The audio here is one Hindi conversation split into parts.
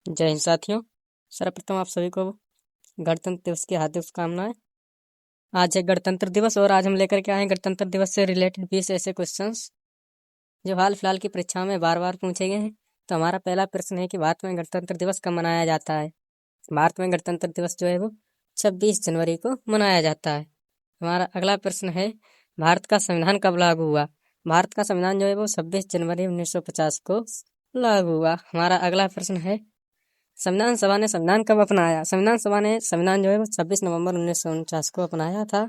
जय हिंद साथियों। सर्वप्रथम आप सभी को गणतंत्र दिवस की हार्दिक शुभकामनाएं। आज है गणतंत्र दिवस और आज हम लेकर के आए हैं गणतंत्र दिवस से रिलेटेड 20 ऐसे क्वेश्चंस जो हाल फिलहाल की परीक्षाओं में बार बार पूछे गए हैं। तो हमारा पहला प्रश्न है कि भारत में गणतंत्र दिवस कब मनाया जाता है। भारत में गणतंत्र दिवस जो है वो 26 जनवरी को मनाया जाता है। हमारा अगला प्रश्न है भारत का संविधान कब लागू हुआ। भारत का संविधान जो है वो 26 जनवरी 1950 को लागू हुआ। हमारा अगला प्रश्न है संविधान सभा ने संविधान कब अपनाया। संविधान सभा ने संविधान जो है वो 26 नवंबर 1949 को अपनाया था।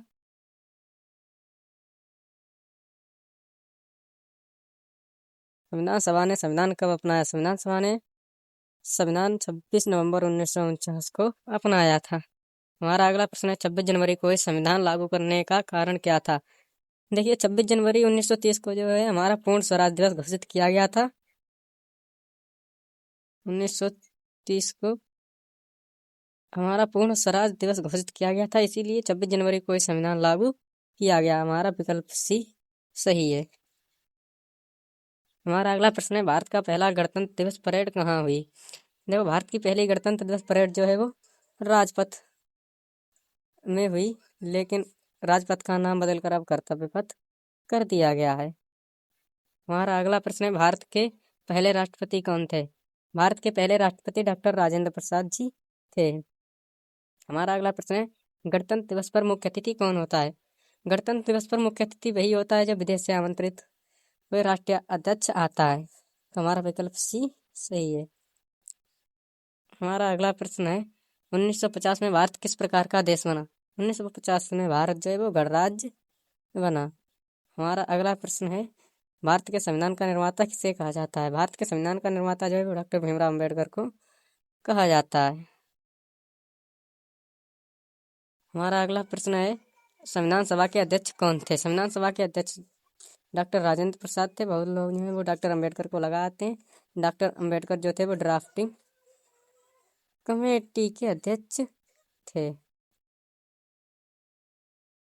संविधान सभा ने संविधान कब अपनाया। संविधान सभा ने संविधान 26 नवंबर 1949 को अपनाया था। हमारा अगला प्रश्न है 26 जनवरी को इस संविधान लागू करने का कारण क्या था। देखिए 26 जनवरी 1930 को जो है हमारा पूर्ण स्वराज दिवस घोषित किया गया था। 1930 को हमारा पूर्ण स्वराज दिवस घोषित किया गया था, इसीलिए 26 जनवरी को इस संविधान लागू किया गया। हमारा विकल्प सी सही है। हमारा अगला प्रश्न है भारत का पहला गणतंत्र दिवस परेड कहाँ हुई। देखो भारत की पहली गणतंत्र दिवस परेड जो है वो राजपथ में हुई, लेकिन राजपथ का नाम बदलकर अब कर्तव्य पथ कर दिया गया है। हमारा अगला प्रश्न है भारत के पहले राष्ट्रपति कौन थे। भारत के पहले राष्ट्रपति डॉक्टर राजेंद्र प्रसाद जी थे। हमारा अगला प्रश्न है गणतंत्र दिवस पर मुख्य अतिथि कौन होता है। गणतंत्र दिवस पर मुख्य अतिथि वही होता है जब विदेश से आमंत्रित हुए राष्ट्रीय अध्यक्ष आता है। तो हमारा विकल्प सी सही है। हमारा अगला प्रश्न है 1950 में भारत किस प्रकार का देश बना। 1950 में भारत जो है वो गणराज्य बना। हमारा अगला प्रश्न है भारत के संविधान का निर्माता किसे कहा जाता है। भारत के संविधान का निर्माता जो है वो डॉक्टर भीमराव अम्बेडकर को कहा जाता है। हमारा अगला प्रश्न है संविधान सभा के अध्यक्ष कौन थे। संविधान सभा के अध्यक्ष डॉक्टर राजेंद्र प्रसाद थे। बहुत लोग जो है वो डॉक्टर अम्बेडकर को लगाते हैं। डॉक्टर अम्बेडकर जो थे वो ड्राफ्टिंग कमेटी के अध्यक्ष थे।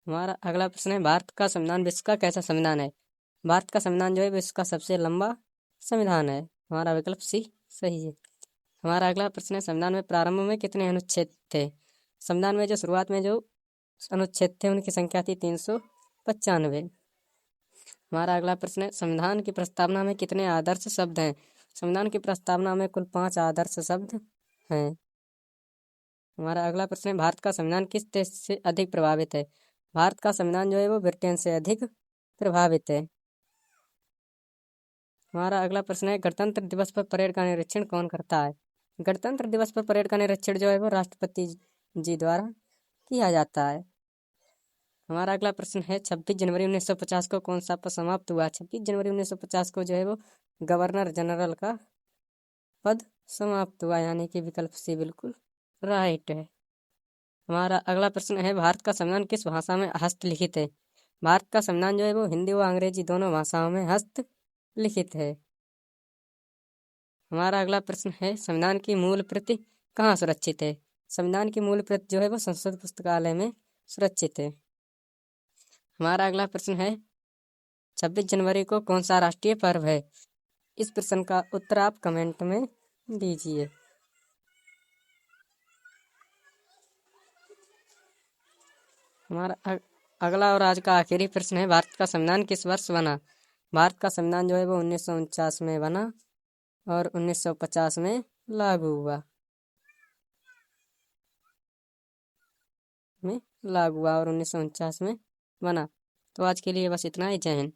हमारा अगला प्रश्न है भारत का संविधान विश्व का कैसा संविधान है। भारत का संविधान जो है विश्व का सबसे लंबा संविधान है। हमारा विकल्प सी सही है। हमारा अगला प्रश्न है संविधान में प्रारंभ में कितने अनुच्छेद थे। संविधान में जो शुरुआत में जो अनुच्छेद थे उनकी संख्या थी 395। हमारा अगला प्रश्न है संविधान की प्रस्तावना में कितने आदर्श शब्द हैं। संविधान की प्रस्तावना में कुल 5 आदर्श शब्द हैं। हमारा अगला प्रश्न है भारत का संविधान किस देश से अधिक प्रभावित है। भारत का संविधान जो है वो ब्रिटेन से अधिक प्रभावित है। हमारा अगला प्रश्न है गणतंत्र दिवस पर परेड का निरीक्षण कौन करता है। गणतंत्र दिवस पर परेड का निरीक्षण जो है वो राष्ट्रपति जी द्वारा किया जाता है। हमारा अगला प्रश्न है 26 जनवरी 1950 को कौन सा पद समाप्त हुआ। 26 जनवरी 1950 को जो है वो गवर्नर जनरल का पद समाप्त हुआ, यानी कि विकल्प सी बिल्कुल राइट है। हमारा अगला प्रश्न है भारत का संविधान किस भाषा में हस्तलिखित है। भारत का संविधान जो है वो हिंदी व अंग्रेजी दोनों भाषाओं में हस्तलिखित है। हमारा अगला प्रश्न है संविधान की मूल प्रति कहाँ सुरक्षित है। संविधान की मूल प्रति जो है वो संसद पुस्तकालय में सुरक्षित है। हमारा अगला प्रश्न है 26 जनवरी को कौन सा राष्ट्रीय पर्व है। इस प्रश्न का उत्तर आप कमेंट में दीजिए। हमारा अगला और आज का आखिरी प्रश्न है भारत का संविधान किस वर्ष बना। भारत का संविधान जो है वो 1949 में बना और 1950 में लागू हुआ और 1949 में बना। तो आज के लिए बस इतना ही। जय हिंद।